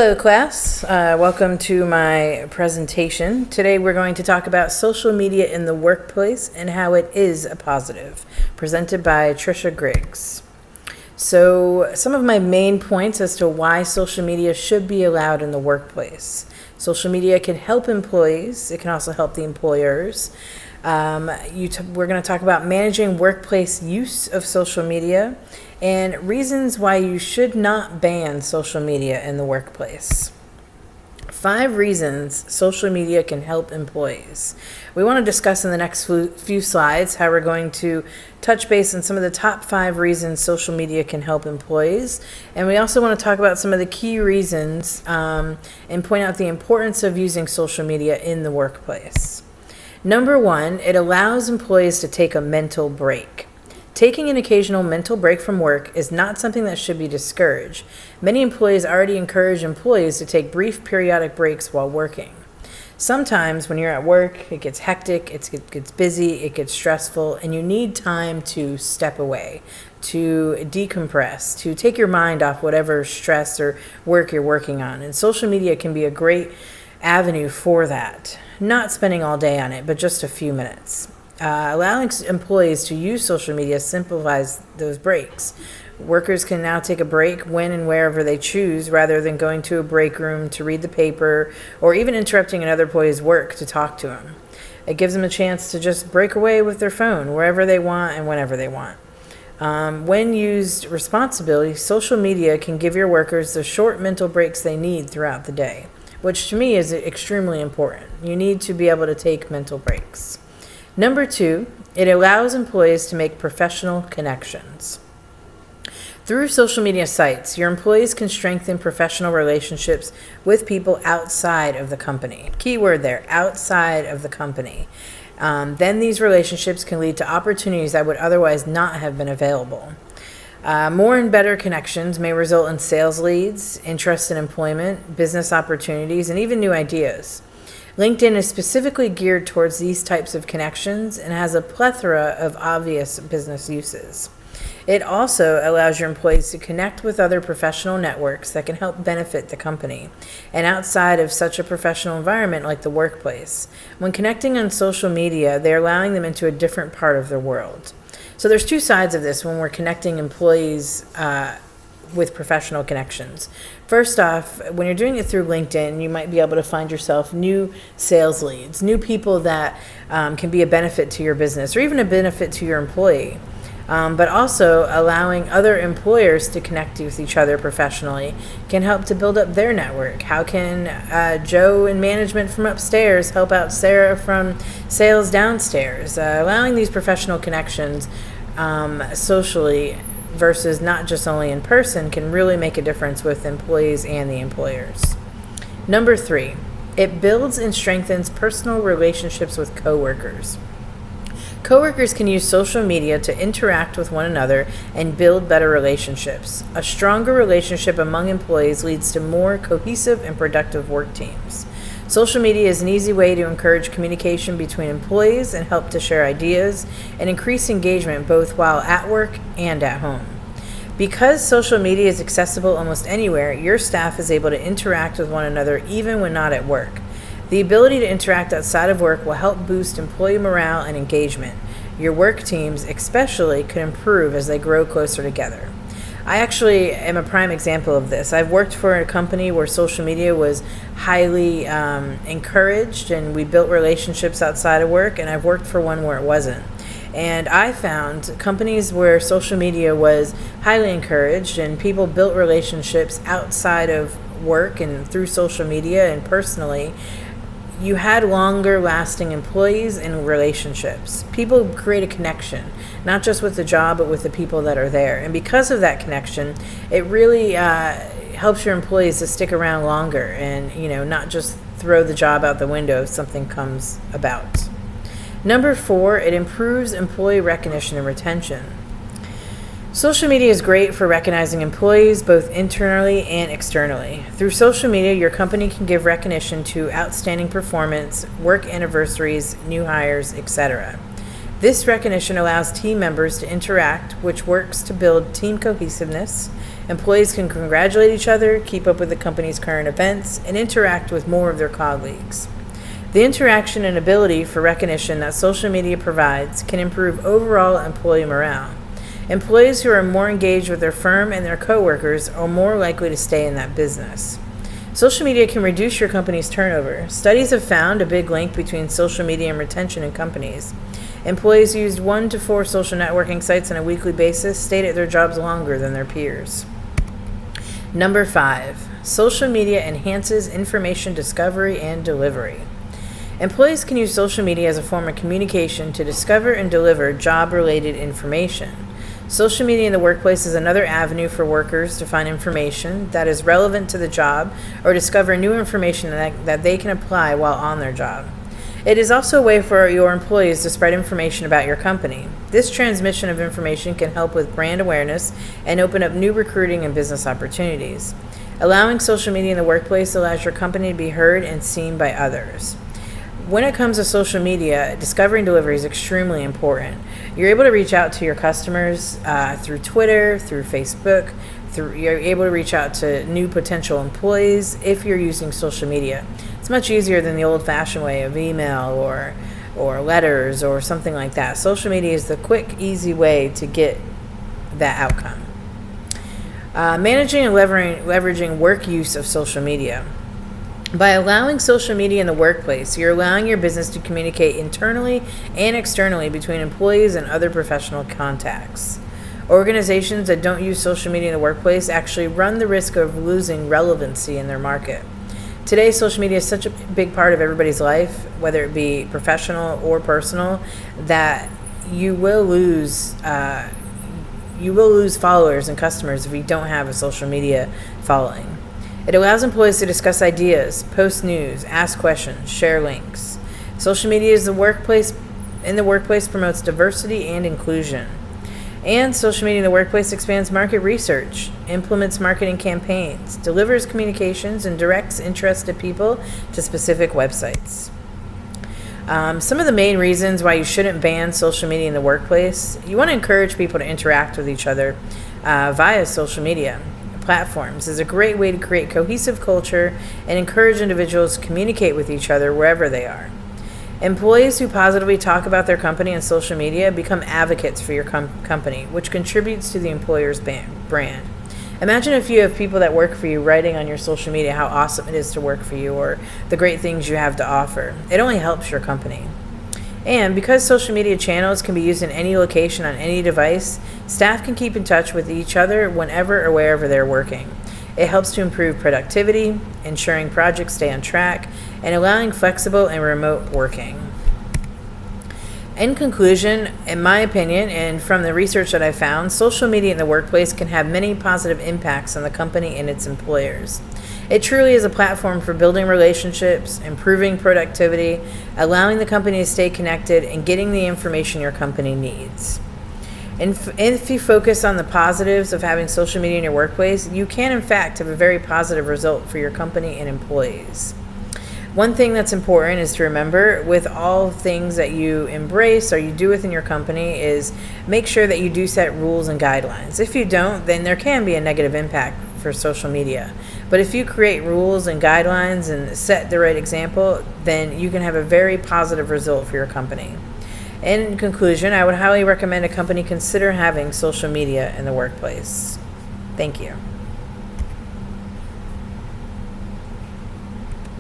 Hello class, welcome to my presentation. Today we're going to talk about social media in the workplace and how it is a positive, presented by Trisha Griggs. So some of my main points as to why social media should be allowed in the workplace. Social media can help employees, it can also help the employers. We're going to talk about managing workplace use of social media and reasons why you should not ban social media in the workplace. 5 reasons social media can help employees. We want to discuss in the next few slides how we're going to touch base on some of the top 5 reasons social media can help employees. And we also want to talk about some of the key reasons and point out the importance of using social media in the workplace. Number 1, it allows employees to take a mental break. Taking an occasional mental break from work is not something that should be discouraged. Many employees already encourage employees to take brief periodic breaks while working. Sometimes when you're at work, it gets hectic, it gets busy, it gets stressful, and you need time to step away, to decompress, to take your mind off whatever stress or work you're working on. And social media can be a great avenue for that. Not spending all day on it, but just a few minutes. Allowing employees to use social media simplifies those breaks. Workers can now take a break when and wherever they choose rather than going to a break room to read the paper or even interrupting another employee's work to talk to them. It gives them a chance to just break away with their phone wherever they want and whenever they want. When used responsibly, social media can give your workers the short mental breaks they need throughout the day, which to me is extremely important. You need to be able to take mental breaks. Number 2, it allows employees to make professional connections. Through social media sites, your employees can strengthen professional relationships with people outside of the company. Keyword there, outside of the company. Then these relationships can lead to opportunities that would otherwise not have been available. More and better connections may result in sales leads, interest in employment, business opportunities, and even new ideas. LinkedIn is specifically geared towards these types of connections and has a plethora of obvious business uses. It also allows your employees to connect with other professional networks that can help benefit the company and outside of such a professional environment like the workplace. When connecting on social media, they're allowing them into a different part of their world. So there's 2 sides of this when we're connecting employees with professional connections. First off, when you're doing it through LinkedIn, you might be able to find yourself new sales leads, new people that can be a benefit to your business or even a benefit to your employee. But also allowing other employers to connect with each other professionally can help to build up their network. How can Joe in management from upstairs help out Sarah from sales downstairs? Allowing these professional connections socially versus not just only in person can really make a difference with employees and the employers. Number 3, it builds and strengthens personal relationships with coworkers. Coworkers can use social media to interact with one another and build better relationships. A stronger relationship among employees leads to more cohesive and productive work teams. Social media is an easy way to encourage communication between employees and help to share ideas and increase engagement both while at work and at home. Because social media is accessible almost anywhere, your staff is able to interact with one another even when not at work. The ability to interact outside of work will help boost employee morale and engagement. Your work teams especially could improve as they grow closer together. I actually am a prime example of this. I've worked for a company where social media was highly encouraged and we built relationships outside of work, and I've worked for one where it wasn't. And I found companies where social media was highly encouraged and people built relationships outside of work and through social media and personally, you had longer lasting employees and relationships. People create a connection, not just with the job, but with the people that are there. And because of that connection, it really helps your employees to stick around longer and, not just throw the job out the window if something comes about. Number 4, it improves employee recognition and retention. Social media is great for recognizing employees both internally and externally. Through social media, your company can give recognition to outstanding performance, work anniversaries, new hires, etc. This recognition allows team members to interact, which works to build team cohesiveness. Employees can congratulate each other, keep up with the company's current events, and interact with more of their colleagues. The interaction and ability for recognition that social media provides can improve overall employee morale. Employees who are more engaged with their firm and their coworkers are more likely to stay in that business. Social media can reduce your company's turnover. Studies have found a big link between social media and retention in companies. Employees who used 1 to 4 social networking sites on a weekly basis stayed at their jobs longer than their peers. Number 5, social media enhances information discovery and delivery. Employees can use social media as a form of communication to discover and deliver job-related information. Social media in the workplace is another avenue for workers to find information that is relevant to the job or discover new information that they can apply while on their job. It is also a way for your employees to spread information about your company. This transmission of information can help with brand awareness and open up new recruiting and business opportunities. Allowing social media in the workplace allows your company to be heard and seen by others. When it comes to social media, discovery and delivery is extremely important. You're able to reach out to your customers through Twitter, through Facebook. You're able to reach out to new potential employees if you're using social media. It's much easier than the old-fashioned way of email or letters or something like that. Social media is the quick, easy way to get that outcome. Managing and leveraging work use of social media. By allowing social media in the workplace, you're allowing your business to communicate internally and externally between employees and other professional contacts. Organizations that don't use social media in the workplace actually run the risk of losing relevancy in their market. Today, social media is such a big part of everybody's life, whether it be professional or personal, that you will lose followers and customers if you don't have a social media following. It allows employees to discuss ideas, post news, ask questions, share links. Social media in the workplace promotes diversity and inclusion. And social media in the workplace expands market research, implements marketing campaigns, delivers communications, and directs interested people to specific websites. Some of the main reasons why you shouldn't ban social media in the workplace: you want to encourage people to interact with each other via social media platforms is a great way to create cohesive culture and encourage individuals to communicate with each other wherever they are. Employees who positively talk about their company on social media become advocates for your company, which contributes to the employer's brand. Imagine if you have people that work for you writing on your social media how awesome it is to work for you or the great things you have to offer. It only helps your company. And because social media channels can be used in any location on any device, staff can keep in touch with each other whenever or wherever they're working. It helps to improve productivity, ensuring projects stay on track, and allowing flexible and remote working. In conclusion, in my opinion, and from the research that I found, social media in the workplace can have many positive impacts on the company and its employers. It truly is a platform for building relationships, improving productivity, allowing the company to stay connected, and getting the information your company needs. And if you focus on the positives of having social media in your workplace, you can in fact have a very positive result for your company and employees. One thing that's important is to remember with all things that you embrace or you do within your company is make sure that you do set rules and guidelines. If you don't, then there can be a negative impact for social media. But if you create rules and guidelines and set the right example, then you can have a very positive result for your company. In conclusion, I would highly recommend a company consider having social media in the workplace. Thank you.